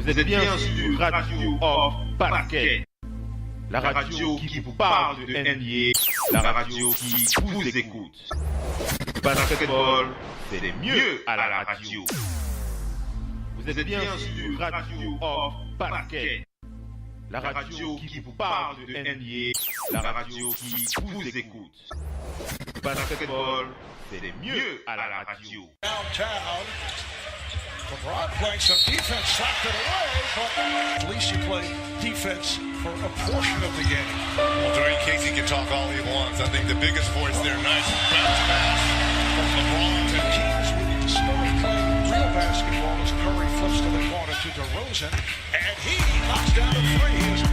Vous êtes bien sur Radio Hors Basket, la radio qui vous parle de NBA, la radio qui vous écoute. Basketball, c'est mieux à la radio. Vous êtes bien sur Radio Hors Basket, la radio qui vous parle de NBA, la radio qui vous écoute. Basketball, c'est mieux à la radio. Downtown, LeBron playing some defense, slapped it away, but at least you play defense for a portion of the game. Well, Dwayne Casey can talk all he wants. I think the biggest voice there, nice bounce pass from LeBron. And teams will start playing real basketball as Curry flips to the corner to DeRozan, and he knocks down a three.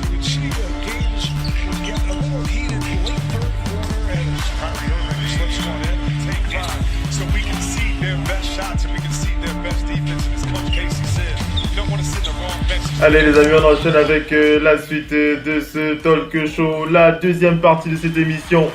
You can see the games will get a little heated late third quarter as Kyrie Irving slips one in, take five. So we can see their best shots and we can see their best defense. And as Coach Casey said, you don't want to sit in the wrong bench. Allez les amis, on enchaîne avec la suite de ce talk show, la deuxième partie de cette émission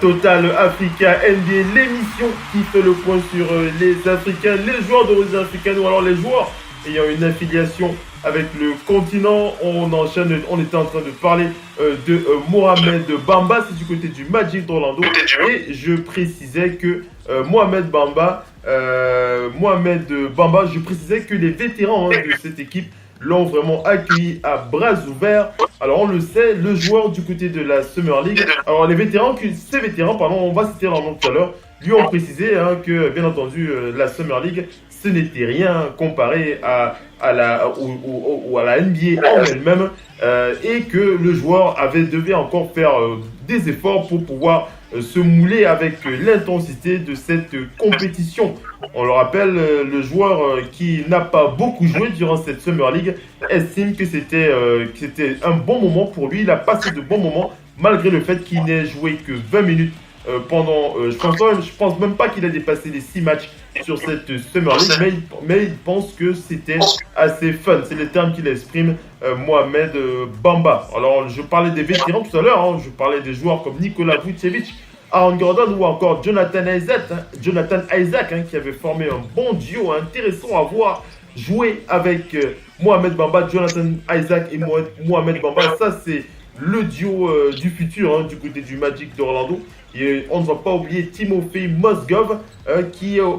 Total Africa NBA, l'émission qui fait le point sur les Africains, les joueurs d'origine africaine ou alors les joueurs ayant une affiliation avec le continent. On enchaîne, on était en train de parler de Mohamed Bamba, c'est du côté du Magic d'Orlando, et je précisais que Mohamed Bamba, je précisais que les vétérans de cette équipe l'ont vraiment accueilli à bras ouverts. Alors on le sait, le joueur du côté de la Summer League, alors ces vétérans, on va citer leur nom tout à l'heure, lui ont précisé que bien entendu la Summer League ce n'était rien comparé à la NBA en elle-même, et que le joueur devait encore faire des efforts pour pouvoir se mouler avec l'intensité de cette compétition. On le rappelle, le joueur qui n'a pas beaucoup joué durant cette Summer League estime que c'était un bon moment pour lui. Il a passé de bons moments malgré le fait qu'il n'ait joué que 20 minutes pendant, je pense même pas qu'il a dépassé les 6 matchs sur cette Summer League, mais il pense que c'était assez fun. C'est le terme qu'il exprime, Mohamed Bamba. Alors, je parlais des vétérans tout à l'heure, je parlais des joueurs comme Nikola Vucevic, Aaron Gordon ou encore Jonathan Isaac, qui avait formé un bon duo intéressant à voir jouer avec Mohamed Bamba, Jonathan Isaac et Mohamed Bamba. Ça, c'est le duo du futur du côté du Magic d'Orlando. Et on ne va pas oublier Timofey Mozgov qui est en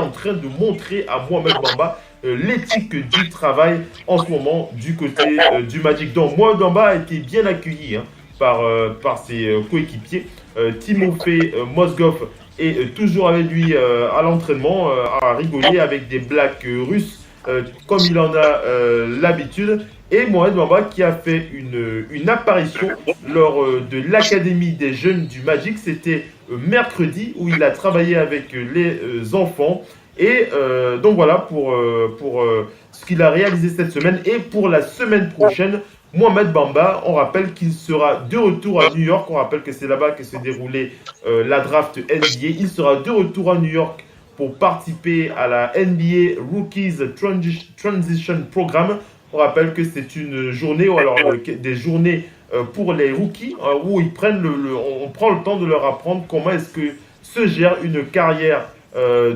train de montrer à Mohamed Bamba l'éthique du travail en ce moment du côté du Magic. Donc Mohamed Bamba a été bien accueilli par ses coéquipiers. Timofey Mozgov est toujours avec lui à l'entraînement, à rigoler avec des blagues russes comme il en a l'habitude. Et Mohamed Bamba qui a fait une apparition lors de l'Académie des jeunes du Magic. C'était mercredi où il a travaillé avec les enfants. Et donc voilà pour ce qu'il a réalisé cette semaine. Et pour la semaine prochaine, Mohamed Bamba, on rappelle qu'il sera de retour à New York. On rappelle que c'est là-bas que s'est déroulée la draft NBA. Il sera de retour à New York pour participer à la NBA Rookies Transition Programme. On rappelle que c'est une journée, ou alors des journées pour les rookies, où ils prennent on prend le temps de leur apprendre comment est-ce que se gère une carrière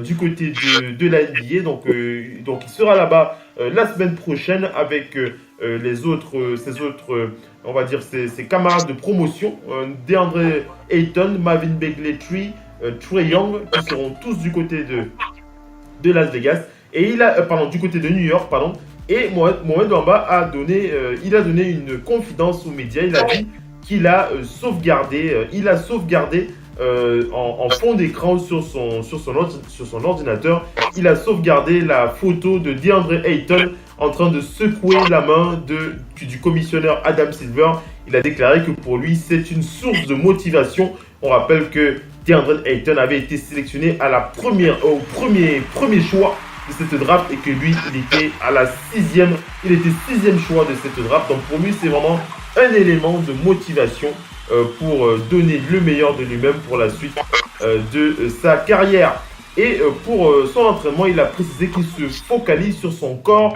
du côté de la NBA. Donc il sera là-bas la semaine prochaine avec on va dire ses camarades de promotion, DeAndre Ayton, Marvin Bagley, Trae Young, qui seront tous du côté de Las Vegas, et du côté de New York, pardon. Et Mohamed Bamba a donné une confidence aux médias. Il a dit qu'il a sauvegardé en fond d'écran sur son ordinateur. Il a sauvegardé la photo de DeAndre Ayton en train de secouer la main du commissionneur Adam Silver. Il a déclaré que pour lui, c'est une source de motivation. On rappelle que DeAndre Ayton avait été sélectionné au premier choix de cette draft et que lui, il était sixième choix de cette draft. Donc pour lui, c'est vraiment un élément de motivation pour donner le meilleur de lui-même pour la suite de sa carrière. Et pour son entraînement, il a précisé qu'il se focalise sur son corps.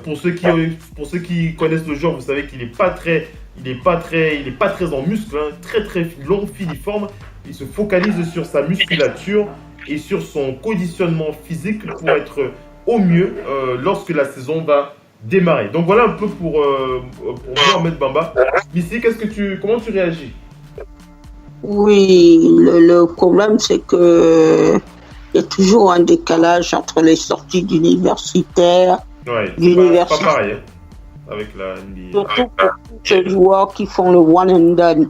Pour ceux qui connaissent le joueur, vous savez qu'il n'est pas très en muscle, très long, filiforme. Il se focalise sur sa musculature et sur son conditionnement physique pour être au mieux lorsque la saison va démarrer. Donc voilà un peu pour Mohamed Bamba. Missy, comment tu réagis? Oui, le problème c'est que il y a toujours un décalage entre les sorties d'universitaires. Ouais, c'est pas pareil avec la NBA. Surtout pour ces joueurs qui font le one and done.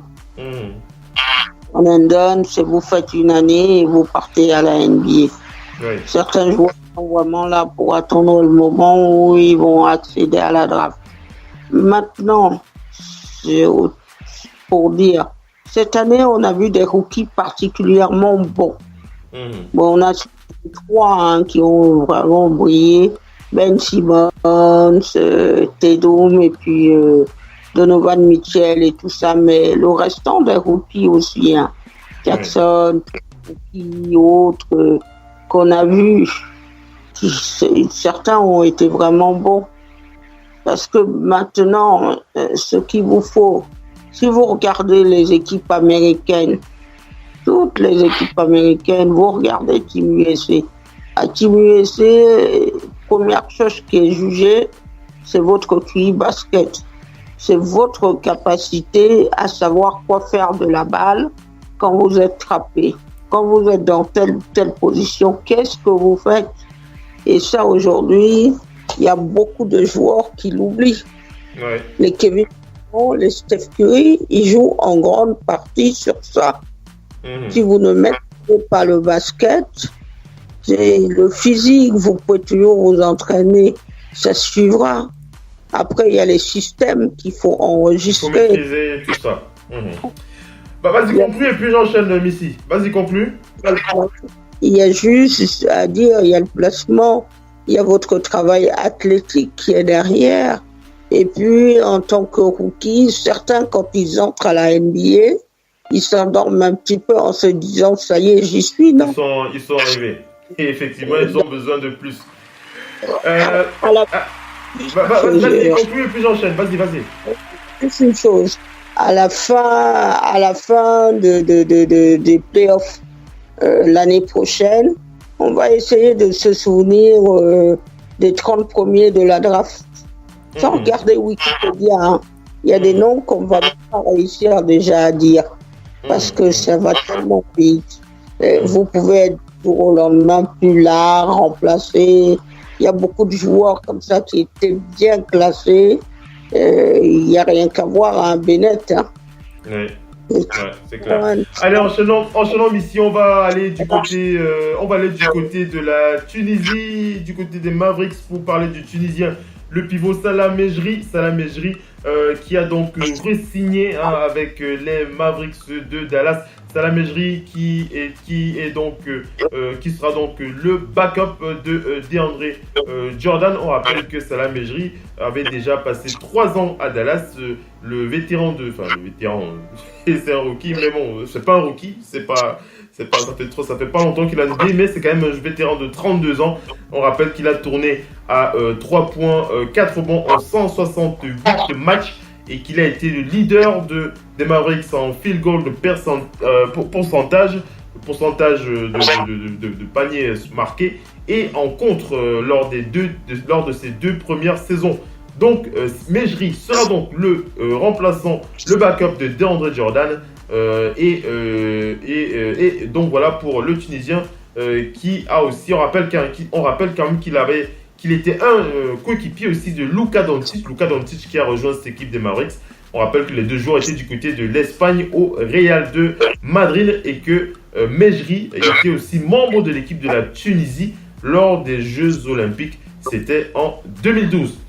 One and done, c'est vous faites une année et vous partez à la NBA. Oui. Certains joueurs sont vraiment là pour attendre le moment où ils vont accéder à la draft. Maintenant, pour dire, cette année, on a vu des rookies particulièrement bons. Bon, on a 3 qui ont vraiment brillé. Ben Simmons, Tatum et puis Donovan Mitchell et tout ça, mais le restant des rookies aussi, Jackson, rookies, autres qu'on a vus, certains ont été vraiment bons. Parce que maintenant, ce qu'il vous faut, si vous regardez les équipes américaines, toutes les équipes américaines, vous regardez Team USA. À Team USA, première chose qui est jugée, c'est votre QI basket. C'est votre capacité à savoir quoi faire de la balle quand vous êtes frappé. Quand vous êtes dans telle ou telle position, qu'est-ce que vous faites? Et ça, aujourd'hui, il y a beaucoup de joueurs qui l'oublient. Ouais. Les Kevin Durant, les Steph Curry, ils jouent en grande partie sur ça. Si vous ne mettez pas le basket, c'est le physique, vous pouvez toujours vous entraîner, ça suivra. Après, il y a les systèmes qu'il faut enregistrer. Il faut maîtriser tout ça. Bah, vas-y, conclue et puis j'enchaîne, Missy. Vas-y, conclue. Il y a juste à dire, il y a le placement, il y a votre travail athlétique qui est derrière. Et puis, en tant que rookie, certains, quand ils entrent à la NBA, ils s'endorment un petit peu en se disant, ça y est, j'y suis, non? Ils sont arrivés. Et effectivement, ils ont besoin de plus. Vas-y, conclue et puis j'enchaîne. Vas-y. Juste une chose. À la fin des playoffs l'année prochaine, on va essayer de se souvenir des 30 premiers de la draft. Sans regarder Wikipédia, il y a des noms qu'on va pas réussir déjà à dire parce que ça va tellement vite. Vous pouvez être au lendemain plus là, remplacé. Il y a beaucoup de joueurs comme ça qui étaient bien classés. Il n'y a rien qu'à voir à un Bennett. Oui. Ouais, c'est clair. Allez, enchaînons Missy, on va aller du côté de la Tunisie, du côté des Mavericks pour parler du Tunisien, le pivot Salah Mejri, qui a donc re-signé avec les Mavericks de Dallas. Salah Mejri qui sera donc le backup de DeAndre Jordan. On rappelle que Salah Mejri avait déjà passé 3 ans à Dallas. Le vétéran, c'est un rookie, mais bon, c'est pas un rookie, ça fait pas longtemps qu'il a NBA, mais c'est quand même un vétéran de 32 ans. On rappelle qu'il a tourné à 3 points, 4 rebonds en 168 matchs. Et qu'il a été le leader des Mavericks en field goal de pourcentage de paniers marqués et en contre lors de ces 2 premières saisons. Donc Mejri sera donc le remplaçant, le backup de DeAndre Jordan et donc voilà pour le Tunisien qui a aussi, on rappelle quand même qu'il était un coéquipier aussi de Luka Doncic qui a rejoint cette équipe des Mavericks. On rappelle que les 2 joueurs étaient du côté de l'Espagne au Real de Madrid et que Mejri était aussi membre de l'équipe de la Tunisie lors des Jeux Olympiques. C'était en 2012.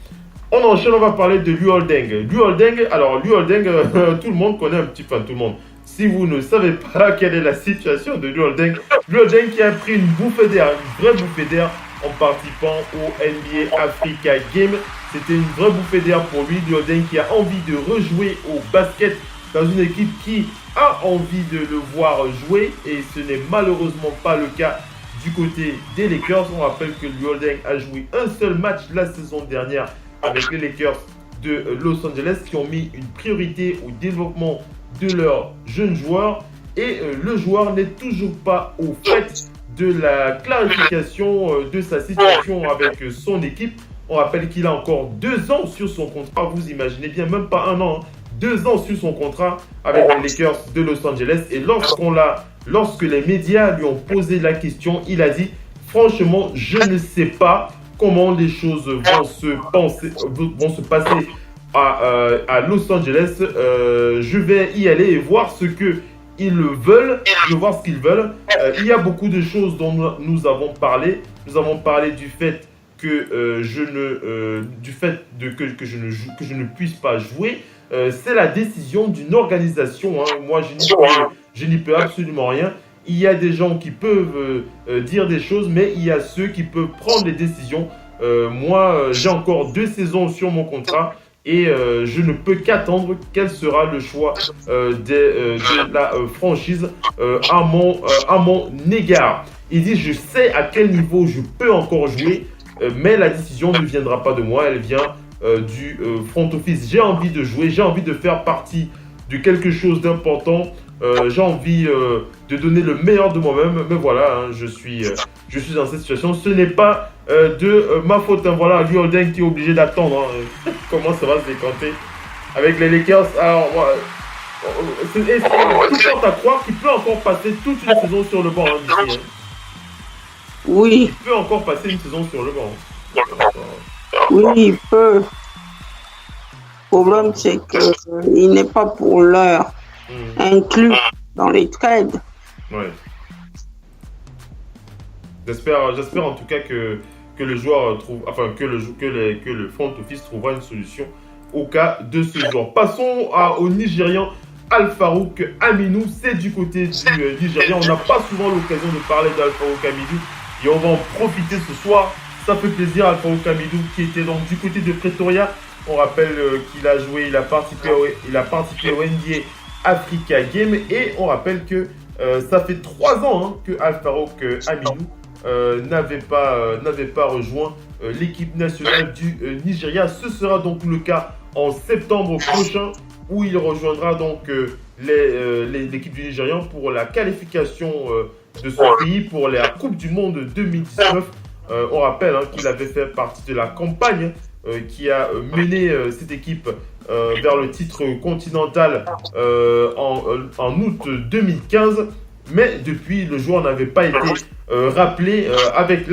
On enchaîne, on va parler de Luol Deng. Luol Deng, tout le monde connaît un petit peu, tout le monde. Si vous ne savez pas quelle est la situation de Luol Deng qui a pris une vraie bouffée d'air en participant au NBA Africa Game. C'était une vraie bouffée d'air pour lui, Luol Deng qui a envie de rejouer au basket dans une équipe qui a envie de le voir jouer et ce n'est malheureusement pas le cas du côté des Lakers. On rappelle que Luol Deng a joué un seul match la saison dernière avec les Lakers de Los Angeles qui ont mis une priorité au développement de leurs jeunes joueurs et le joueur n'est toujours pas au fait de la clarification de sa situation avec son équipe. On rappelle qu'il a encore 2 ans sur son contrat. Vous imaginez bien, même pas 1 an, 2 ans sur son contrat avec les Lakers de Los Angeles. Et lorsque les médias lui ont posé la question, il a dit « Franchement, je ne sais pas comment les choses vont se passer à Los Angeles. Je vais y aller et voir ce que ils veulent, je vais voir ce qu'ils veulent. Il y a beaucoup de choses dont nous avons parlé. Nous avons parlé du fait que je ne puisse pas jouer. C'est la décision d'une organisation. Hein. Moi, je n'y peux absolument rien. Il y a des gens qui peuvent dire des choses, mais il y a ceux qui peuvent prendre des décisions. Moi, j'ai encore 2 saisons sur mon contrat. Et je ne peux qu'attendre quel sera le choix de la franchise à mon égard. Il dit, je sais à quel niveau je peux encore jouer, mais la décision ne viendra pas de moi, elle vient du front office. J'ai envie de jouer, j'ai envie de faire partie de quelque chose d'important. J'ai envie de donner le meilleur de moi-même, mais voilà, hein, je suis dans cette situation. Ce n'est pas de ma faute. Hein, voilà, Liu Holden qui est obligé d'attendre. Hein, comment ça va se décanter avec les Lakers. Alors, tout porte à croire qu'il peut encore passer toute une saison sur le banc. Hein, ici, hein. Oui. Il peut encore passer une saison sur le banc. Oui, il peut. Le problème, c'est qu'il n'est pas pour l'heure inclus dans les trades. Ouais. J'espère en tout cas que le joueur trouve, enfin que le front office trouvera une solution au cas de ce joueur. Passons au Nigérian Al-Farouk Aminu. C'est du côté du Nigeria. On n'a pas souvent l'occasion de parler d'Al-Farouk Aminu et on va en profiter ce soir. Ça fait plaisir. Al-Farouk Aminu qui était donc du côté de Pretoria. On rappelle qu'il a joué, il a participé au NBA Africa Game et on rappelle que ça fait 3 ans hein, que Al-Farouk Aminu n'avait pas rejoint l'équipe nationale du Nigeria. Ce sera donc le cas en septembre prochain où il rejoindra donc l'équipe du Nigeria pour la qualification de son pays pour la Coupe du Monde 2019. On rappelle hein, qu'il avait fait partie de la campagne qui a mené cette équipe vers le titre continental en août 2015. Mais depuis, le joueur n'avait pas été rappelé avec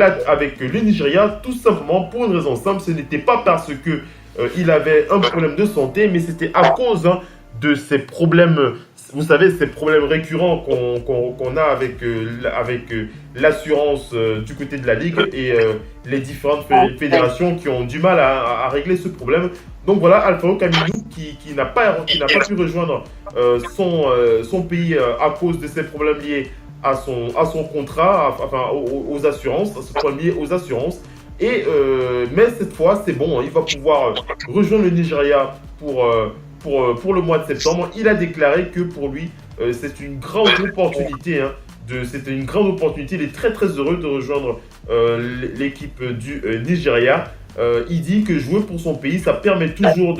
le Nigeria, tout simplement pour une raison simple. Ce n'était pas parce que il avait un problème de santé, mais c'était à cause hein, de ces problèmes, vous savez, ces problèmes récurrents qu'on a avec l'assurance du côté de la Ligue et les différentes fédérations qui ont du mal à régler ce problème. Donc voilà, Al-Farouk Aminu qui n'a pas pu rejoindre son pays à cause de ces problèmes liés à son contrat, enfin aux assurances, à ce problème lié aux assurances. Et mais cette fois, c'est bon, il va pouvoir rejoindre le Nigeria pour le mois de septembre. Il a déclaré que pour lui, c'est une grande opportunité. Hein, c'était une grande opportunité. Il est très très heureux de rejoindre l'équipe du Nigeria. Il dit que jouer pour son pays, ça permet toujours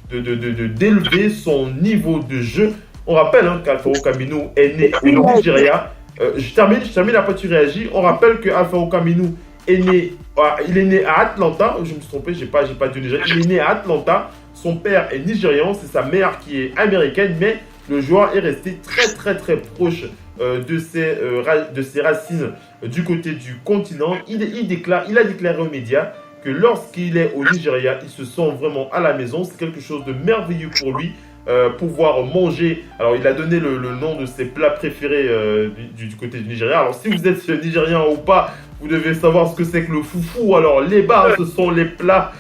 d'élever son niveau de jeu. On rappelle hein, qu'Al-Farouk Aminu est né au Nigeria. Je termine, après tu réagis. On rappelle que Al-Farouk Aminu il est né à Atlanta. Je me suis trompé, j'ai pas dit Nigeria. Il est né à Atlanta. Son père est nigérian, c'est sa mère qui est américaine, mais le joueur est resté très très très proche de ses racines du côté du continent. Il a déclaré aux médias que lorsqu'il est au Nigeria, il se sent vraiment à la maison. C'est quelque chose de merveilleux pour lui. Pouvoir manger. Alors, il a donné le nom de ses plats préférés du côté du Nigeria. Alors, si vous êtes nigérien ou pas, vous devez savoir ce que c'est que le foufou. Alors, les bars, ce sont les plats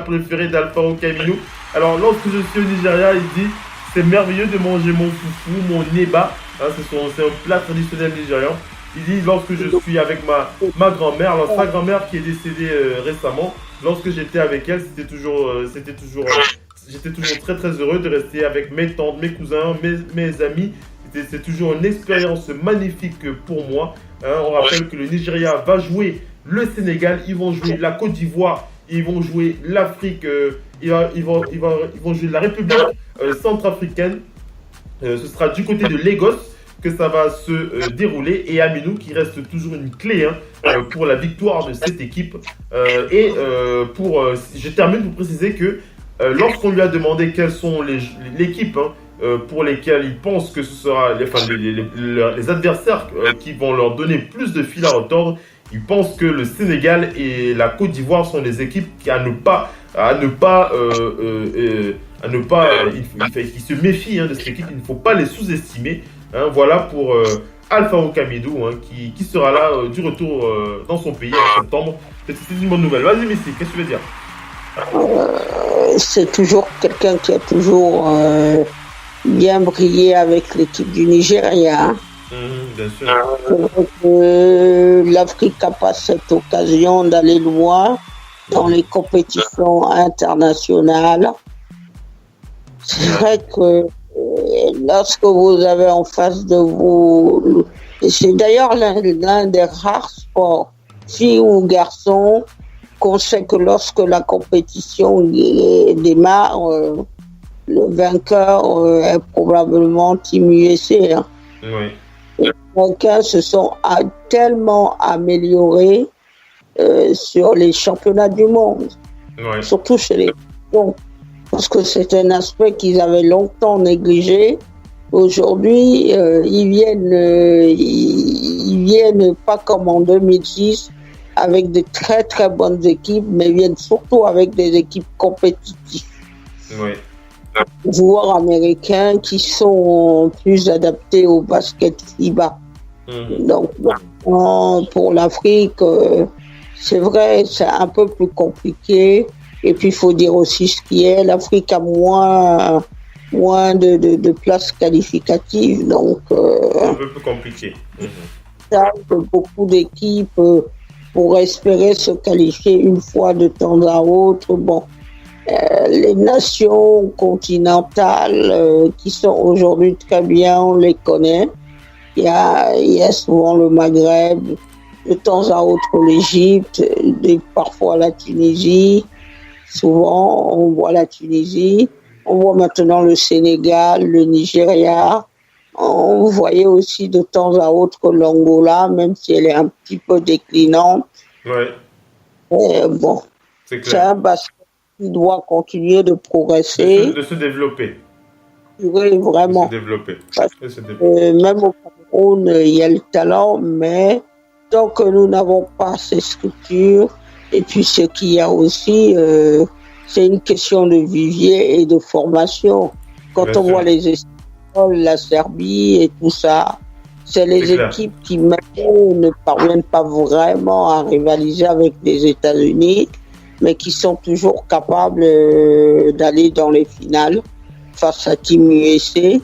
préférés d'Al-Farouk Aminu. Alors, lorsque je suis au Nigeria, il dit c'est merveilleux de manger mon foufou, mon neba. Hein, c'est un plat traditionnel nigérian. Il dit lorsque je suis avec ma grand-mère, alors sa grand-mère qui est décédée récemment, lorsque j'étais avec elle, j'étais toujours très très heureux de rester avec mes tantes, mes cousins, mes amis. C'est toujours une expérience magnifique pour moi. Hein, on rappelle que le Nigeria va jouer le Sénégal, ils vont jouer la Côte d'Ivoire, ils vont jouer l'Afrique, ils vont jouer la République centrafricaine. Ce sera du côté de Lagos que ça va se dérouler. Et Aminou qui reste toujours une clé pour la victoire de cette équipe. Je termine pour préciser que lorsqu'on lui a demandé quelles sont l'équipe pour lesquelles il pense que ce sera les adversaires qui vont leur donner plus de fil à retordre, il pense que le Sénégal et la Côte d'Ivoire sont des équipes qui qui se méfient de cette équipe. Il ne faut pas les sous-estimer. Voilà pour Alpha Okamidou qui sera là du retour dans son pays en septembre. C'est une bonne nouvelle. Vas-y Missy, qu'est-ce que tu veux dire? C'est toujours quelqu'un qui a toujours bien brillé avec l'équipe du Nigeria. Bien sûr. L'Afrique n'a pas cette occasion d'aller loin dans les compétitions internationales. C'est vrai que lorsque vous avez en face de vous, c'est d'ailleurs l'un des rares sports, filles ou garçons, qu'on sait que lorsque la compétition démarre, le vainqueur est probablement Team USA. Oui. Les Américains se sont tellement améliorés sur les championnats du monde, surtout chez les garçons, parce que c'est un aspect qu'ils avaient longtemps négligé. Aujourd'hui, ils viennent pas comme en 2006 avec de très très bonnes équipes, mais viennent surtout avec des équipes compétitives. Oui. Joueurs américains qui sont plus adaptés au basket FIBA. Donc, pour l'Afrique, c'est vrai, c'est un peu plus compliqué. Et puis, il faut dire aussi ce qui est, l'Afrique a moins de places qualificatives. Donc, un peu plus compliqué. Beaucoup d'équipes, pour espérer se qualifier une fois de temps à autre, les nations continentales qui sont aujourd'hui très bien, on les connaît. Il y a souvent le Maghreb, de temps à autre l'Égypte, parfois la Tunisie. Souvent, on voit la Tunisie. On voit maintenant le Sénégal, le Nigeria. On voyait aussi de temps à autre l'Angola, même si elle est un petit peu déclinante. Ouais. C'est un basket qui doit continuer de progresser. De se développer. Oui, vraiment. De se développer. Même au Cameroun, il y a le talent, mais tant que nous n'avons pas ces structures, et puis ce qu'il y a aussi, c'est une question de vivier et de formation. Quand on voit les Espagnols, la Serbie et tout ça, c'est les équipes qui maintenant ne parviennent pas vraiment à rivaliser avec les États-Unis, mais qui sont toujours capables d'aller dans les finales face à Team USA.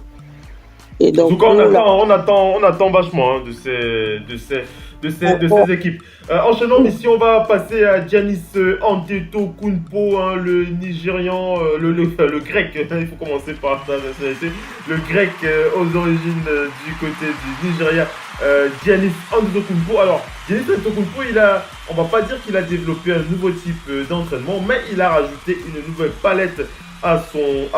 Et donc, en tout cas, on attend vachement de ces équipes. Enchaînons, ici on va passer à Giannis Antetokounmpo, le Nigérian, le grec, il faut commencer par sa nationalité, le grec aux origines du côté du Nigeria, Giannis Antetokounmpo. Alors, Giannis Antetokounmpo, on va pas dire qu'il a développé un nouveau type d'entraînement, mais il a rajouté une nouvelle palette à son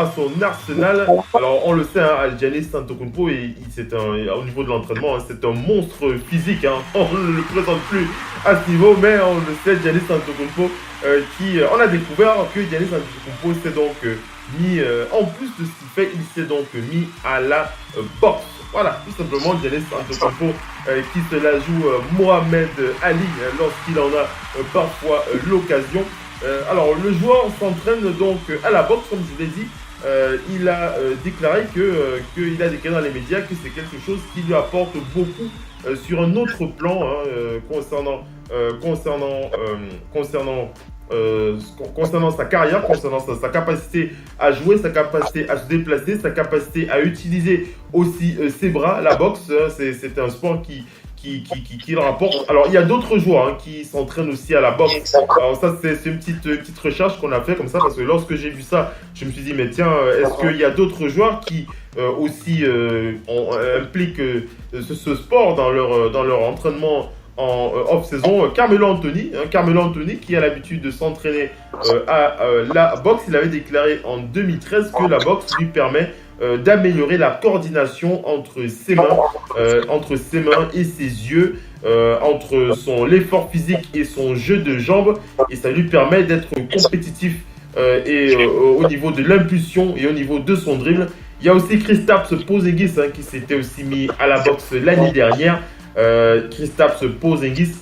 arsenal. Alors on le sait, Giannis Antetokounmpo, au niveau de l'entraînement, c'est un monstre physique. On ne le présente plus à ce niveau, mais on le sait, Giannis Antetokounmpo, on a découvert que Giannis Antetokounmpo s'est donc mis, en plus de ce qu'il fait, il s'est donc mis à la boxe. Voilà, tout simplement, Giannis Antetokounmpo qui se la joue Mohamed Ali lorsqu'il en a parfois l'occasion. Alors, le joueur s'entraîne donc à la boxe, comme je l'ai dit. Il a déclaré qu'il a déclaré dans les médias que c'est quelque chose qui lui apporte beaucoup sur un autre plan concernant sa carrière, concernant sa capacité à jouer, sa capacité à se déplacer, sa capacité à utiliser aussi ses bras. La boxe, c'est un sport qui le rapporte. Alors, il y a d'autres joueurs qui s'entraînent aussi à la boxe. Alors ça, c'est une petite recherche qu'on a fait comme ça, parce que lorsque j'ai vu ça, je me suis dit, mais tiens, est-ce qu'il y a d'autres joueurs qui aussi impliquent ce sport dans leur entraînement en off-saison? Carmelo Anthony qui a l'habitude de s'entraîner à la boxe, il avait déclaré en 2013 que la boxe lui permet d'améliorer la coordination entre ses mains et ses yeux, entre l'effort physique et son jeu de jambes, et ça lui permet d'être compétitif au niveau de l'impulsion et au niveau de son dribble. Il y a aussi Kristaps Porzingis qui s'était aussi mis à la boxe l'année dernière. Kristaps Porzingis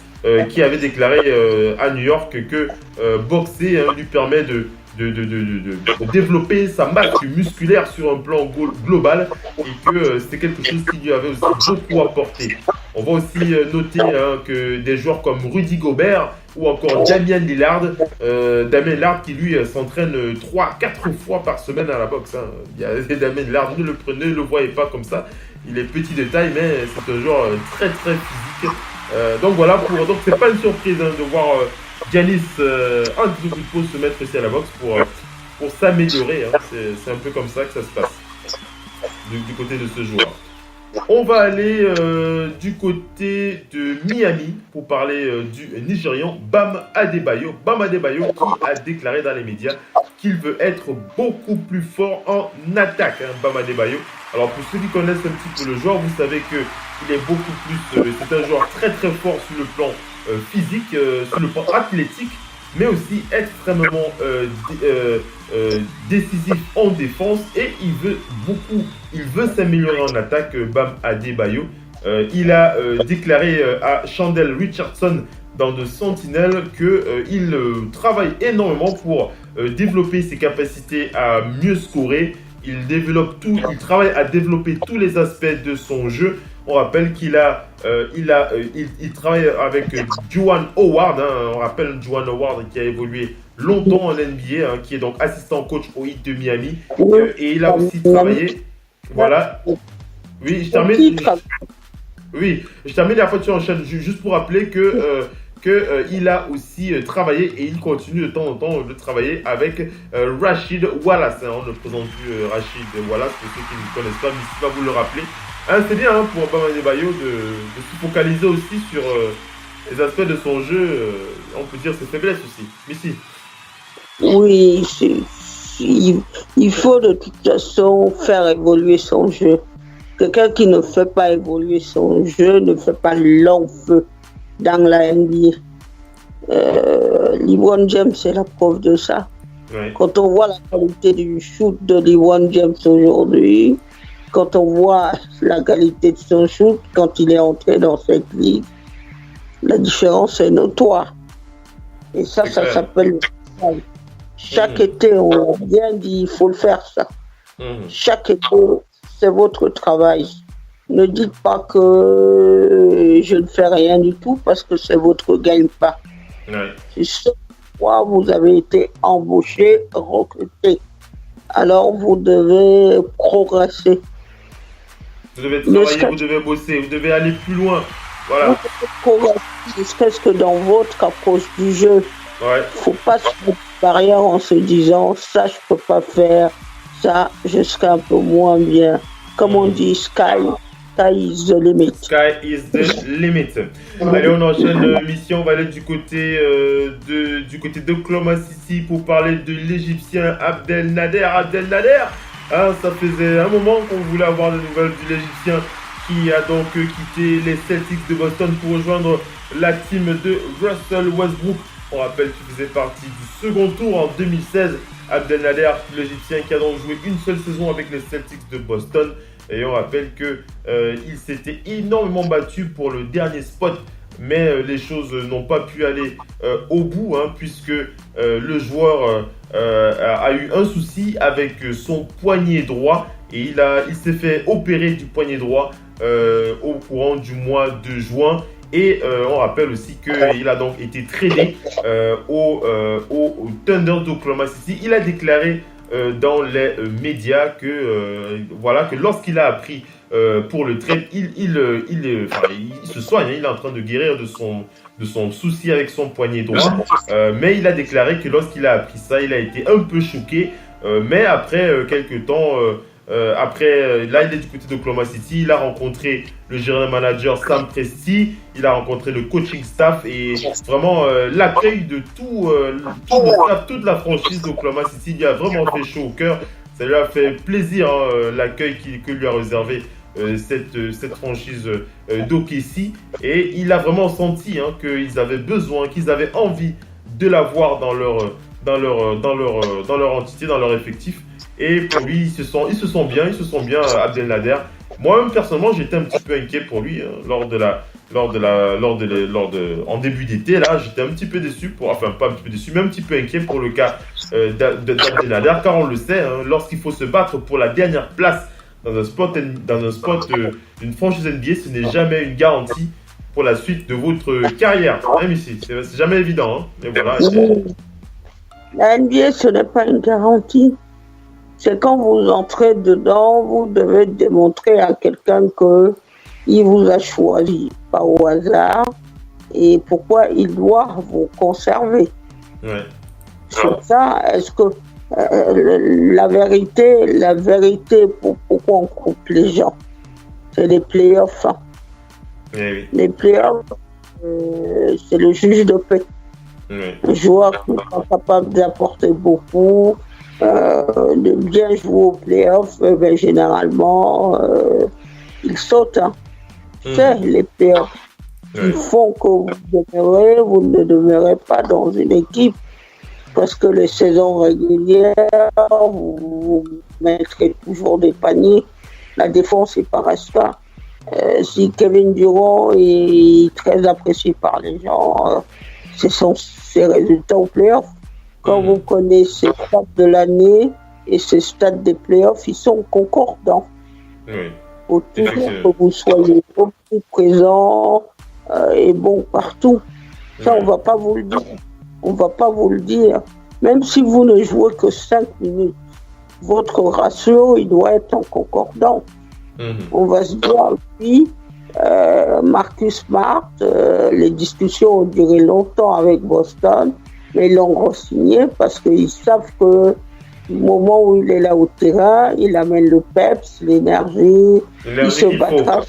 qui avait déclaré à New York que boxer lui permet de développer sa masse musculaire sur un plan global, et que c'est quelque chose qui lui avait aussi beaucoup apporté. On va aussi noter que des joueurs comme Rudy Gobert ou encore Damian Lillard qui lui s'entraîne 3-4 fois par semaine à la boxe. Il y a Damian Lillard, ne le voyez pas comme ça, il est petit de taille, mais c'est un joueur très très physique. Donc voilà, donc c'est pas une surprise de voir Giannis un petit coup de pouce se mettre aussi à la boxe pour s'améliorer. C'est un peu comme ça que ça se passe du côté de ce joueur. On va aller du côté de Miami pour parler du Nigérian Bam Adebayo. Bam Adebayo qui a déclaré dans les médias qu'il veut être beaucoup plus fort en attaque. Bam Adebayo. Alors pour ceux qui connaissent un petit peu le joueur, vous savez qu'il est beaucoup plus... c'est un joueur très très fort sur le plan physique, sur le plan athlétique, mais aussi extrêmement décisif en défense, et il veut s'améliorer en attaque. Bam Adebayo, il a déclaré à Chandler Richardson dans The Sentinel qu'il travaille énormément pour développer ses capacités à mieux scorer. Il travaille à développer tous les aspects de son jeu. On rappelle qu'il travaille avec Juwan Howard. On rappelle Juwan Howard qui a évolué longtemps en NBA, qui est donc assistant coach au Heat de Miami. Et il a aussi travaillé. Voilà. Oui, je termine. La fois tu enchaînes. Juste pour rappeler qu'il a aussi travaillé, et il continue de temps en temps de travailler avec Rashid Wallace. On ne présente plus Rashid Wallace pour ceux qui ne connaissent pas, mais si va vous le rappeler. C'est bien pour Bam Adebayo de se focaliser aussi sur les aspects de son jeu, on peut dire ses faiblesses aussi. Mais si. Oui, il faut de toute façon faire évoluer son jeu. Quelqu'un qui ne fait pas évoluer son jeu ne fait pas long feu dans la NBA. LeBron James, c'est la preuve de ça. Ouais. Quand on voit la qualité du shoot de LeBron James aujourd'hui, quand on voit la qualité de son shoot quand il est entré dans cette ligue, la différence est notoire. Et ça s'appelle le travail. Chaque été, on a bien dit, il faut le faire ça. Chaque été, c'est votre travail. Ne dites pas que je ne fais rien du tout parce que c'est votre gagne-pain. Ouais. C'est ce pourquoi vous avez été embauché, recruté. Alors vous devez progresser. Vous devez travailler, vous devez bosser, vous devez aller plus loin. Voilà. Vous devez progresser, jusqu'à ce que dans votre approche du jeu, il ne faut pas se mettre de barrière en se disant ça je peux pas faire, ça je serai un peu moins bien. Comme on dit, sky is the limit. Sky is the limit. Allez, on enchaîne mission. On va aller du côté d'Oklahoma City pour parler de l'Égyptien Abdelnader. Ça faisait un moment qu'on voulait avoir des nouvelles de l'Égyptien qui a donc quitté les Celtics de Boston pour rejoindre la team de Russell Westbrook. On rappelle qu'il faisait partie du second tour en 2016. Abdelnader, l'Égyptien qui a donc joué une seule saison avec les Celtics de Boston. Et on rappelle qu'il s'était énormément battu pour le dernier spot, mais les choses n'ont pas pu aller au bout, puisque le joueur a eu un souci avec son poignet droit, et il s'est fait opérer du poignet droit au courant du mois de juin. Et on rappelle aussi qu'il a donc été tradé au Thunder d'Oklahoma City. Il a déclaré dans les médias que lorsqu'il a appris pour le trade, il se soigne, il est en train de guérir de son souci avec son poignet droit, mais il a déclaré que lorsqu'il a appris ça, il a été un peu choqué, mais après quelques temps, là il est du côté d'Oklahoma City, il a rencontré le general manager Sam Presti, il a rencontré le coaching staff, et vraiment l'accueil de toute la franchise d'Oklahoma City lui a vraiment fait chaud au cœur. Ça lui a fait plaisir, hein, l'accueil que lui a réservé cette franchise d'OKC. Et il a vraiment senti, hein, qu'ils avaient besoin, qu'ils avaient envie de l'avoir dans leur entité, dans leur effectif. Et pour lui, ils se sont bien, Abdelnader. Moi-même, personnellement, j'étais un petit peu inquiet pour lui, hein, en début d'été. Là, j'étais un petit peu déçu, enfin pas un petit peu déçu, mais un petit peu inquiet pour le cas d'Abdelnader, car on le sait, hein, lorsqu'il faut se battre pour la dernière place dans un spot d'une franchise NBA, ce n'est jamais une garantie pour la suite de votre carrière. Même ici, c'est jamais évident. Hein, mais voilà. La NBA, ce n'est pas une garantie. C'est quand vous entrez dedans, vous devez démontrer à quelqu'un qu'il vous a choisi, pas au hasard, et pourquoi il doit vous conserver. Ouais. C'est ça. Est-ce que la vérité pourquoi on coupe les gens, c'est les playoffs. Hein. Oui. Les playoffs, c'est le juge de paix. Oui. Un joueur qui n'est pas capable d'apporter beaucoup, de bien jouer aux playoffs, généralement, il saute. Hein. C'est les playoffs qui font que vous ne demeurez pas dans une équipe, parce que les saisons régulières, vous mettrez toujours des paniers. La défense ne paraît pas. Si Kevin Durant est très apprécié par les gens, ce sont ses résultats aux playoffs. Quand vous connaissez ses stats de l'année et ses stats des playoffs, ils sont concordants. Il faut toujours que vous soyez plus présent et bon partout. Ça, on ne va pas vous le dire. On ne va pas vous le dire. Même si vous ne jouez que 5 minutes, votre ratio, il doit être en concordant. On va se dire, oui, Marcus Smart, les discussions ont duré longtemps avec Boston, mais ils l'ont re-signé parce qu'ils savent que du moment où il est là au terrain, il amène le peps, l'énergie, il se battra.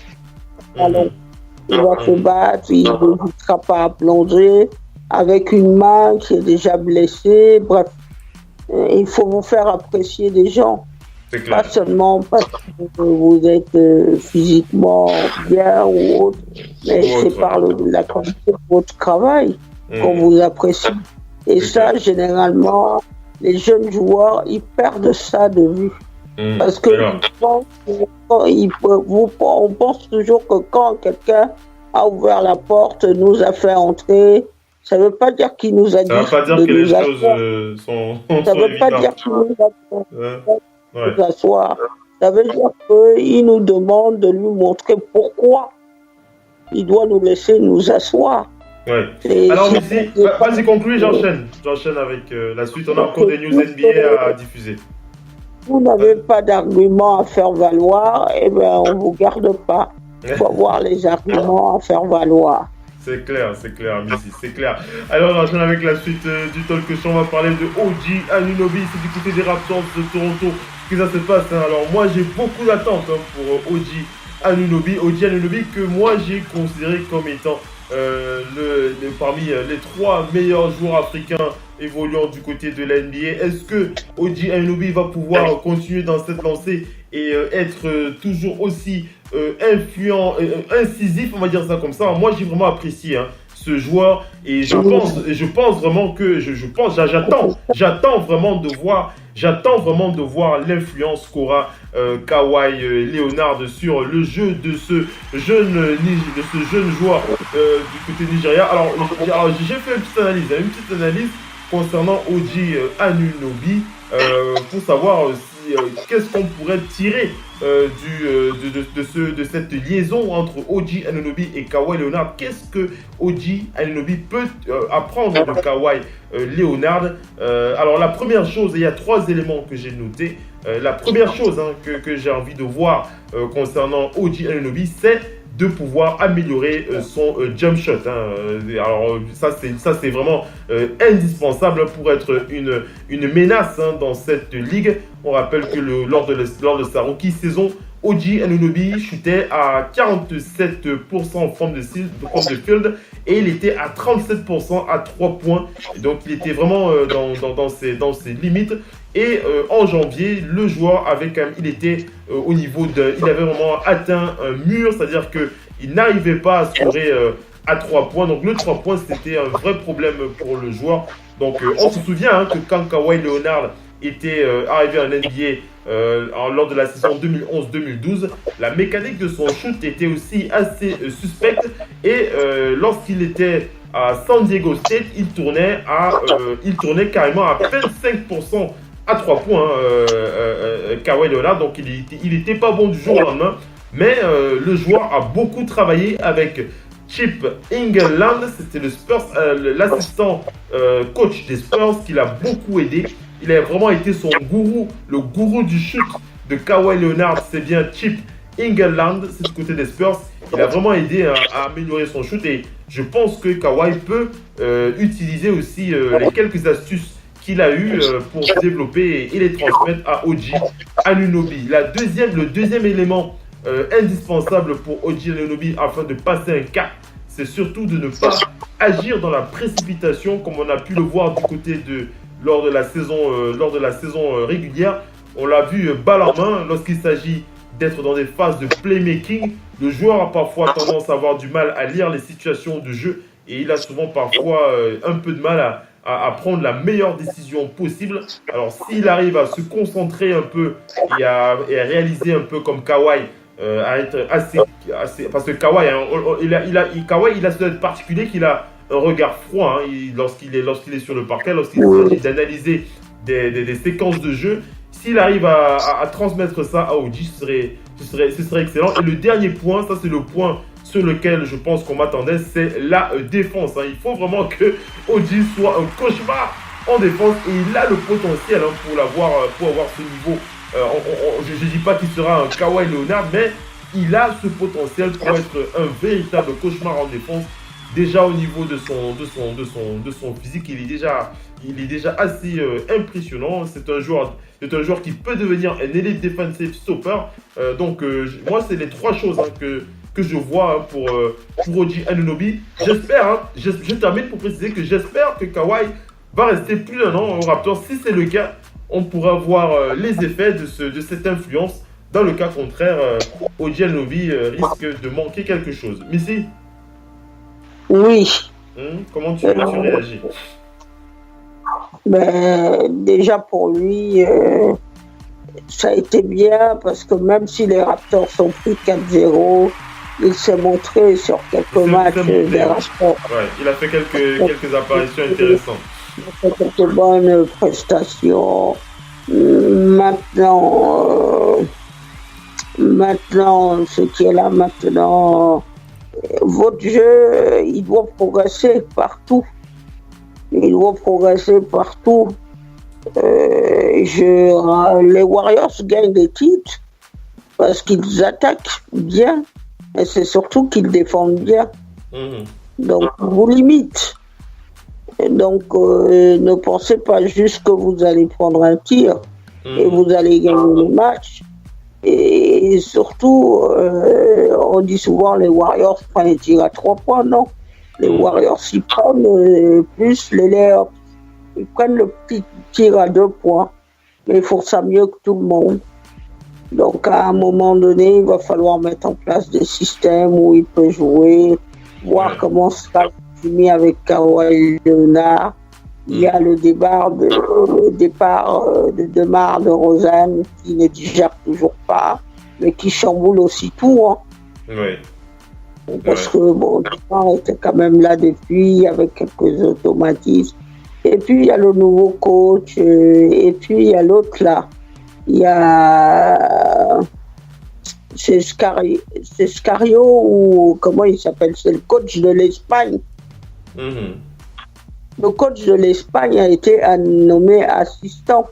Il va se battre, il ne sera pas à plonger avec une main qui est déjà blessée. Bref, il faut vous faire apprécier des gens. Pas seulement parce que vous êtes physiquement bien ou autre, mais c'est par la qualité de votre travail qu'on vous apprécie. Et ça, généralement, les jeunes joueurs, ils perdent ça de vue. Parce que on pense toujours que quand quelqu'un a ouvert la porte, nous a fait entrer, ça ne veut pas dire qu'il nous a dit. Ça ne veut pas dire que les choses sont ça ne veut pas dire qu'il nous a nous asseoir. Ça veut dire qu'il nous demande de lui montrer pourquoi il doit nous laisser nous asseoir. Ouais. Alors, vas-y, conclue, j'enchaîne. J'enchaîne avec la suite. On a encore des news NBA à diffuser. Vous n'avez pas d'arguments à faire valoir, eh bien, on ne vous garde pas. Il faut avoir les arguments à faire valoir. C'est clair, Missy, c'est clair. Alors, on enchaîne avec la suite du talk show. On va parler de OG Anunoby. C'est du côté des Raptors de Toronto que ça se passe. Hein. Alors, moi, j'ai beaucoup d'attentes pour OG Anunoby. OG Anunoby que moi, j'ai considéré comme étant parmi les 3 meilleurs joueurs africains évoluant du côté de la NBA. Est-ce que OG Anunoby va pouvoir continuer dans cette lancée et être toujours aussi influent, incisif, on va dire ça comme ça. Moi, j'ai vraiment apprécié ce joueur et je pense vraiment que j'attends vraiment de voir l'influence qu'aura Kawhi Leonard sur le jeu de ce jeune joueur du côté Nigeria. Alors j'ai fait une petite analyse concernant OG Anunoby pour savoir qu'est-ce qu'on pourrait tirer de cette liaison entre OG Anunoby et Kawhi Leonard. Qu'est-ce que OG Anunoby peut apprendre de Kawhi Leonard? Alors la première chose, il y a 3 éléments que j'ai notés. La première chose que j'ai envie de voir concernant OG Anunoby, c'est de pouvoir améliorer son jump shot. Alors ça c'est vraiment indispensable pour être une menace dans cette ligue. On rappelle que lors de sa rookie saison, OG Anunoby chutait à 47% en forme de field et il était à 37% à 3 points. Donc il était vraiment dans ses limites. Et en janvier, le joueur il était au niveau il avait vraiment atteint un mur, c'est-à-dire qu'il n'arrivait pas à scorer à 3 points. Donc le 3 points, c'était un vrai problème pour le joueur. Donc on se souvient que quand Kawhi Leonard était arrivé en NBA lors de la saison 2011-2012, la mécanique de son shoot était aussi assez suspecte. Et lorsqu'il était à San Diego State, il tournait carrément à peine 5% à 3 points, Kawhi Leonard. Donc il était pas bon du jour au lendemain. Mais le joueur a beaucoup travaillé avec Chip Engelland. C'était l'assistant coach des Spurs qui l'a beaucoup aidé. Il a vraiment été son gourou, le gourou du shoot de Kawhi Leonard. C'est bien Chip Engelland, c'est du côté des Spurs. Il a vraiment aidé à améliorer son shoot et je pense que Kawhi peut utiliser aussi les quelques astuces qu'il a eu pour se développer et les transmettre à OG Anunoby. Le deuxième élément indispensable pour OG Anunoby afin de passer un cap, c'est surtout de ne pas agir dans la précipitation comme on a pu le voir du côté lors de la saison régulière. On l'a vu balle en main lorsqu'il s'agit d'être dans des phases de playmaking. Le joueur a parfois tendance à avoir du mal à lire les situations de jeu et il a souvent parfois un peu de mal à prendre la meilleure décision possible. Alors s'il arrive à se concentrer un peu et à réaliser un peu comme Kawhi, à être assez parce que Kawhi, il a ce particulier qu'il a un regard froid lorsqu'il est sur le parquet, lorsqu'il s'agit d'analyser des séquences de jeu. S'il arrive à transmettre ça à OG, ce serait excellent. Et le dernier point, ça c'est le point sur lequel je pense qu'on m'attendait, c'est la défense. Il faut vraiment que OG soit un cauchemar en défense et il a le potentiel pour avoir ce niveau. Je ne dis pas qu'il sera un Kawhi Leonard, mais il a ce potentiel pour être un véritable cauchemar en défense. Déjà au niveau de son physique, il est déjà assez impressionnant. C'est un joueur qui peut devenir un elite defensive stopper. Donc moi c'est les trois choses que je vois pour OG Anunoby. J'espère, je termine pour préciser que j'espère que Kawhi va rester plus d'un an au Raptors. Si c'est le cas, on pourra voir les effets de cette influence. Dans le cas contraire, OG Anunoby risque de manquer quelque chose. Missy? Oui. Comment tu réagis? Déjà pour lui, ça a été bien parce que même si les Raptors sont pris 4-0, il s'est montré sur quelques matchs des Raptors. Ouais, il a fait quelques apparitions intéressantes. Il a fait quelques bonnes prestations. Maintenant, ce qui est là maintenant, votre jeu, il doit progresser partout. Les Warriors gagnent des titres parce qu'ils attaquent bien, et c'est surtout qu'ils défendent bien. Donc, vous limite. Donc, ne pensez pas juste que vous allez prendre un tir et vous allez gagner le match. Et surtout, on dit souvent les Warriors prennent un tir à 3 points, non. Les Warriors, ils prennent plus les layups. Ils prennent le petit tir à 2 points. Mais ils font ça mieux que tout le monde. Donc, à un moment donné, il va falloir mettre en place des systèmes où il peut jouer, voir comment ça va finir avec Kawhi Leonard. Il y a le départ de DeMar DeRozan qui ne digère toujours pas, mais qui chamboule aussi tout. Oui. Parce que DeMar était quand même là depuis, avec quelques automatismes. Et puis il y a le nouveau coach, et puis il y a l'autre là. Il y a c'est Scario ou comment il s'appelle, c'est le coach de l'Espagne. Le coach de l'Espagne a été nommé assistant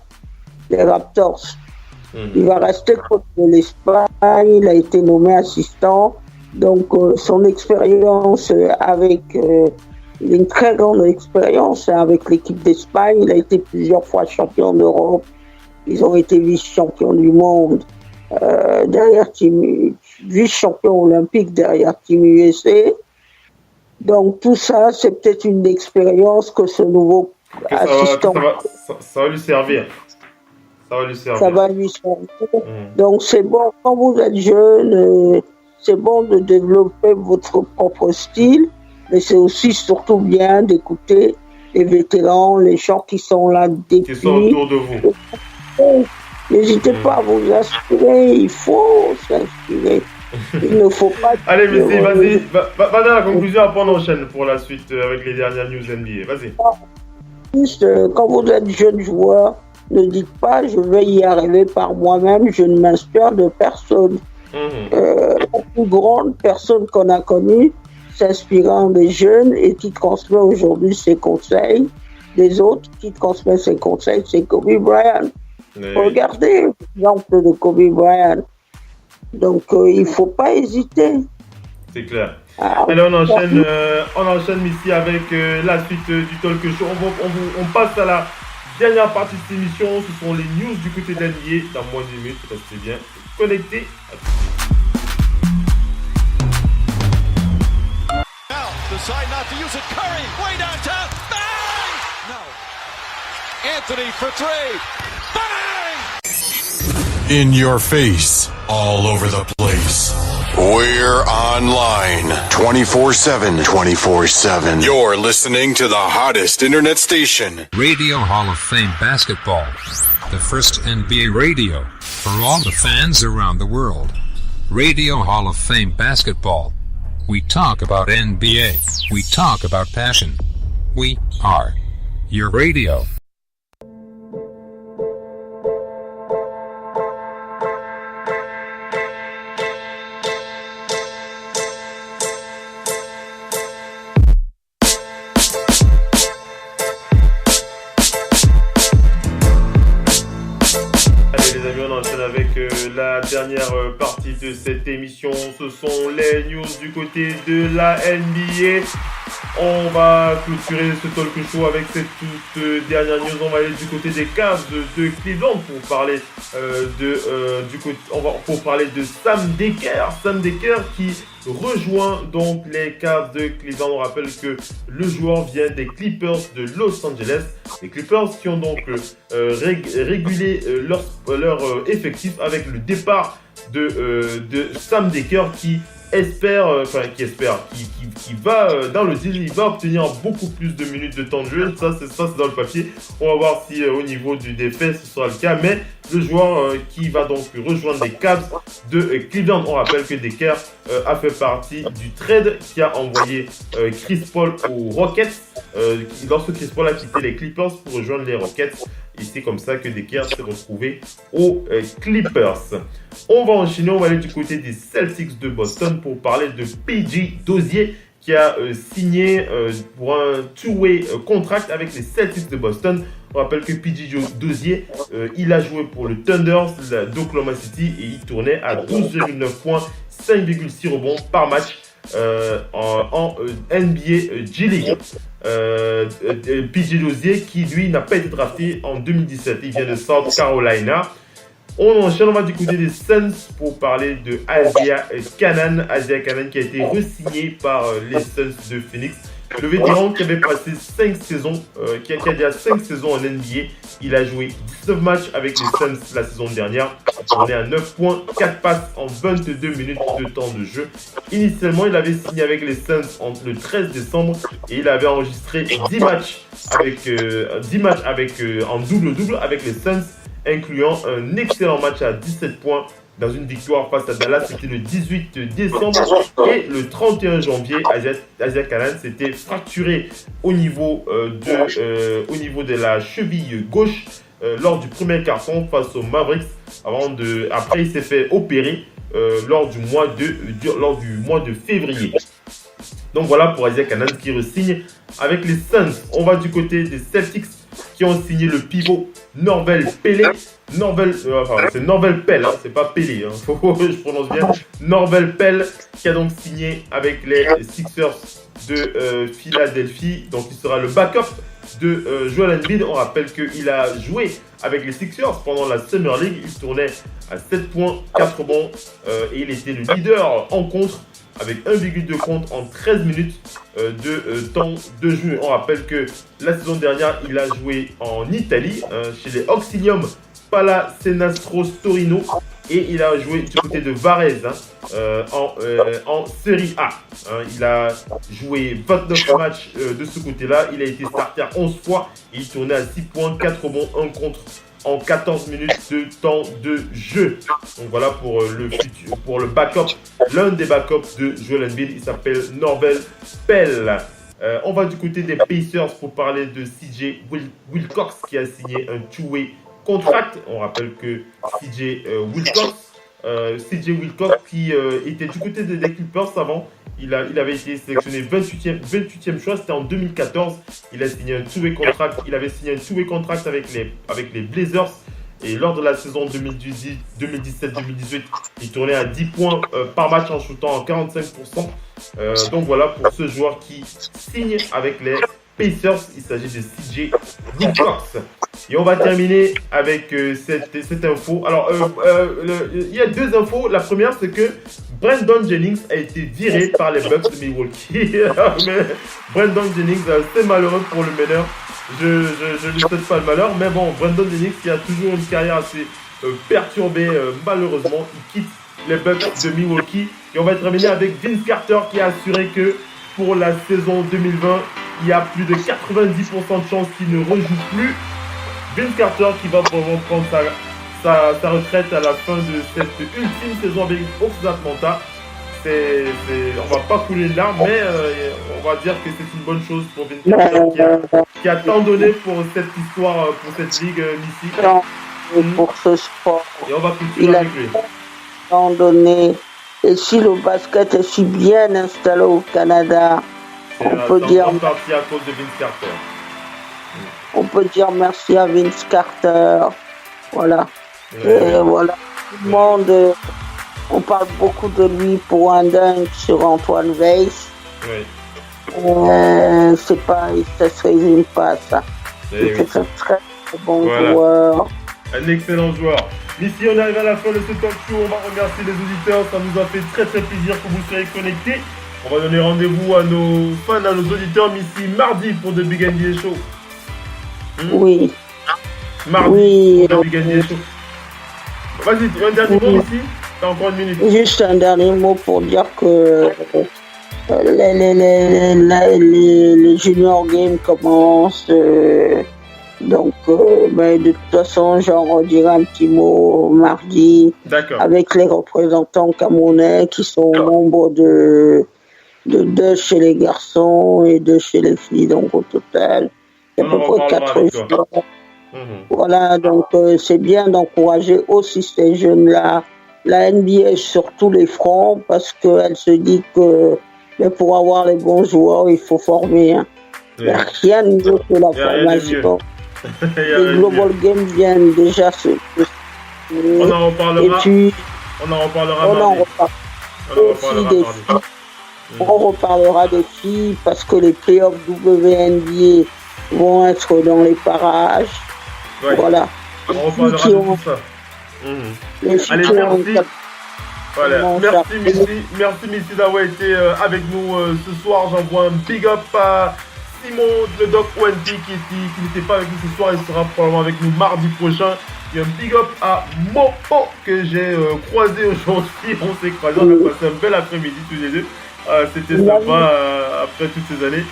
des Raptors. Il va rester coach de l'Espagne, il a été nommé assistant. Donc son expérience il a une très grande expérience avec l'équipe d'Espagne. Il a été plusieurs fois champion d'Europe. Ils ont été vice-champions du monde derrière vice-champion olympique derrière Team USA. Donc tout ça, c'est peut-être une expérience que ce nouveau assistant... Ça va lui servir. Ça va lui servir. Donc c'est bon, quand vous êtes jeune, c'est bon de développer votre propre style, mais c'est aussi surtout bien d'écouter les vétérans, les gens qui sont là depuis. Qui sont autour de vous. N'hésitez pas à vous inspirer, il faut s'inspirer. Il ne faut pas... Allez, Messi, vas-y, va dans la conclusion, après on enchaîne pour la suite avec les dernières news NBA. Vas-y. Juste, quand vous êtes jeune joueur, ne dites pas je vais y arriver par moi-même, je ne m'inspire de personne. La plus grande personne qu'on a connue, s'inspirant des jeunes et qui transmet aujourd'hui ses conseils, des autres qui transmet ses conseils, c'est Kobe Bryant. Regardez l'exemple de Kobe Bryant. Donc, il ne faut pas hésiter. C'est clair. Allez, on enchaîne ici avec la suite du talk show. On passe à la dernière partie de cette émission. Ce sont les news du côté de l'NBA. Dans moins de 10 minutes, restez bien connectés. Now, decide not to use it. Curry, way downtown. Bang! No. Anthony for three. In your face, all over the place. We're online 24/7. 24/7. You're listening to the hottest internet station. Radio Hall of Fame Basketball. The first NBA radio for all the fans around the world. Radio Hall of Fame Basketball. We talk about NBA. We talk about passion. We are your radio. La dernière partie de cette émission, ce sont les news du côté de la NBA. On va clôturer ce talk show avec cette toute dernière news. On va aller du côté des Cavs de Cleveland pour parler pour parler de Sam Dekker. Sam Dekker qui rejoint donc les Cavs de Cleveland. On rappelle que le joueur vient des Clippers de Los Angeles. Les Clippers qui ont donc régulé leur effectif avec le départ de Sam Dekker qui va dans le deal, il va obtenir beaucoup plus de minutes de temps de jeu. Ça c'est dans le papier. On va voir si au niveau des faits ce sera le cas. Mais le joueur qui va donc rejoindre les Cavs de Cleveland. On rappelle que Dekker a fait partie du trade qui a envoyé Chris Paul aux Rockets. Lorsque Chris Paul a quitté les Clippers pour rejoindre les Rockets. Et c'est comme ça que Dekker s'est retrouvé aux Clippers. On va enchaîner, on va aller du côté des Celtics de Boston pour parler de PJ Dozier qui a signé pour un two-way contract avec les Celtics de Boston. On rappelle que PJ Dozier, il a joué pour le Thunder d'Oklahoma City et il tournait à 12,9 points, 5,6 rebonds par match en NBA G League. PJ Dozier qui lui n'a pas été drafté en 2017, il vient de South Carolina. On enchaîne, on va du côté des Suns pour parler de Isaiah Canaan. Isaiah Canaan qui a été re-signé par les Suns de Phoenix. Le vétéran qui avait passé 5 saisons, qui a déjà 5 saisons en NBA. Il a joué 19 matchs avec les Suns la saison dernière. On est à 9 points, 4 passes en 22 minutes de temps de jeu. Initialement, il avait signé avec les Suns le 13 décembre et il avait enregistré 10 matchs en double-double avec les Suns, incluant un excellent match à 17 points dans une victoire face à Dallas. C'était le 18 décembre et le 31 janvier, Isaiah Canaan s'était fracturé au niveau de la cheville gauche lors du premier carton face aux Mavericks. Après, il s'est fait opérer lors du mois de février. Donc voilà pour Isaiah Canaan qui re-signe avec les Suns. On va du côté des Celtics qui qui ont signé le pivot Norvel Pelle. C'est Norvel Pelle, hein, c'est pas Pelle, hein, je prononce bien. Norvel Pelle qui a donc signé avec les Sixers de Philadelphie. Donc il sera le backup de Joel Embiid. On rappelle qu'il a joué avec les Sixers pendant la Summer League. Il tournait à 7 points, 4 rebonds et il était le leader en contre avec 1,2 contre en 13 minutes de temps de jeu. On rappelle que la saison dernière, il a joué en Italie chez les Oxinium Palacenastro Torino et il a joué du côté de Varese en Serie A. Il a joué 29 matchs de ce côté-là. Il a été starter 11 fois. Il tournait à 6 points, 4 rebonds, 1 contre en 14 minutes de temps de jeu. Donc voilà pour le backup, l'un des backups de Joel Embiid. Il s'appelle Norvel Pelle. On va du côté des Pacers pour parler de CJ Wilcox qui a signé un two-way contract. On rappelle que CJ Wilcox qui était du côté des Clippers avant. Il avait été sélectionné 28e choix, c'était en 2014. Il a signé un two-way contract. Il avait signé un two-way contract avec les Blazers. Et lors de la saison 2017-2018, il tournait à 10 points par match en shootant en 45%. Donc voilà pour ce joueur qui signe avec les Pacers. Il s'agit de CJ Wilcox. Et on va terminer avec cette info. Alors, il y a deux infos. La première, c'est que Brandon Jennings a été viré par les Bucks de Milwaukee. Mais Brandon Jennings, c'est malheureux pour le meneur. Je ne lui souhaite pas le malheur. Mais bon, Brandon Jennings, qui a toujours une carrière assez perturbée, malheureusement, il quitte les Bucks de Milwaukee. Et on va terminer avec Vince Carter qui a assuré que pour la saison 2020, il y a plus de 90% de chances qu'il ne rejoue plus. Vince Carter qui va probablement prendre sa retraite à la fin de cette ultime saison avec Hawks Atlanta. On va pas couler de larmes, mais on va dire que c'est une bonne chose pour Vince Carter qui a tant donné pour cette histoire, pour cette ligue ici. Pour ce sport. Et on va continuer avec lui. Tant donné. Et si le basket est si bien installé au Canada, on peut dire partie à cause de Vince Carter. On peut dire merci à Vince Carter. Voilà. Et voilà. Tout le monde, on parle beaucoup de lui pour un dunk sur Antoine Weiss. C'est pas, ça se résume pas à ça. C'est un très bon joueur. Un excellent joueur. Ici, on arrive à la fin de ce talk show. On va remercier les auditeurs. Ça nous a fait très très plaisir que vous soyez connectés. On va donner rendez-vous à nos fans, à nos auditeurs ici mardi pour The Big NBA Show. Oui. Mardi pour The Big NBA Show. Vas-y, un dernier mot ici. T'as encore une minute. Juste un dernier mot pour dire que les junior games commencent. Donc, de toute façon, j'en redirai un petit mot mardi. D'accord. Avec les représentants camerounais qui sont au nombre de 2 chez les garçons et 2 chez les filles. Donc, au total, il y a à peu près 4 joueurs. Voilà, donc c'est bien d'encourager aussi ces jeunes-là. La NBA sur tous les fronts parce qu'elle se dit que pour avoir les bons joueurs, il faut former. Hein. Il n'y a rien de mieux que la formation. Les Global Games viennent déjà se... On en reparlera. Et puis, on en reparlera On reparlera des filles parce que les playoffs WNBA vont être dans les parages. Ouais. Voilà. On reparlera de tout ça. Allez, merci. Voilà. Merci Missy d'avoir été avec nous ce soir. J'envoie un big up à Simon le Doc ONT qui n'était pas avec nous ce soir. Il sera probablement avec nous mardi prochain. Et un big up à Mopo que j'ai croisé aujourd'hui. On s'est croisés, on a passé un bel après-midi tous les deux. C'était sympa après toutes ces années.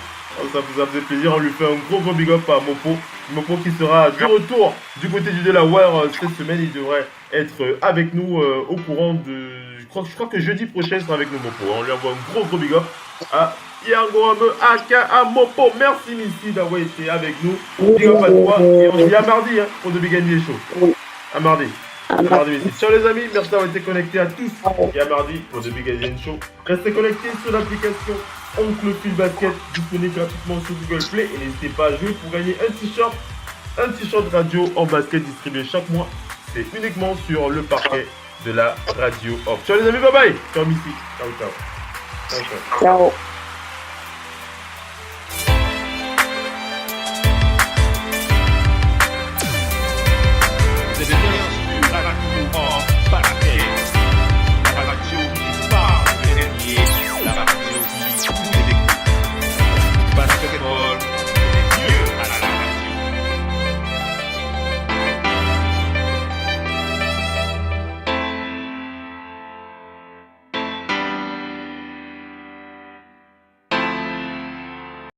Ça vous a fait plaisir. On lui fait un gros big up à Mopo. Mopo qui sera du retour du côté du Delaware cette semaine. Il devrait être avec nous au courant de... Je crois que jeudi prochain il sera avec nous Mopo. On lui envoie un gros big up à Yango Aka à Mopo. Merci Missy d'avoir été avec nous. Big up à toi. Et on se dit à mardi pour The Big NBA Show. À mardi. Ciao les amis, merci d'avoir été connectés à tous. Et à mardi pour The Big NBA Show. Restez connectés sur l'application Oncle Phil Basket, disponible gratuitement sur Google Play. Et n'hésitez pas à jouer pour gagner un t-shirt un t-shirt radio en basket distribué chaque mois. C'est uniquement sur le parquet de la radio off. Ciao les amis, bye bye. Ciao Missy. Ciao, ciao. Ciao, ciao. Ciao.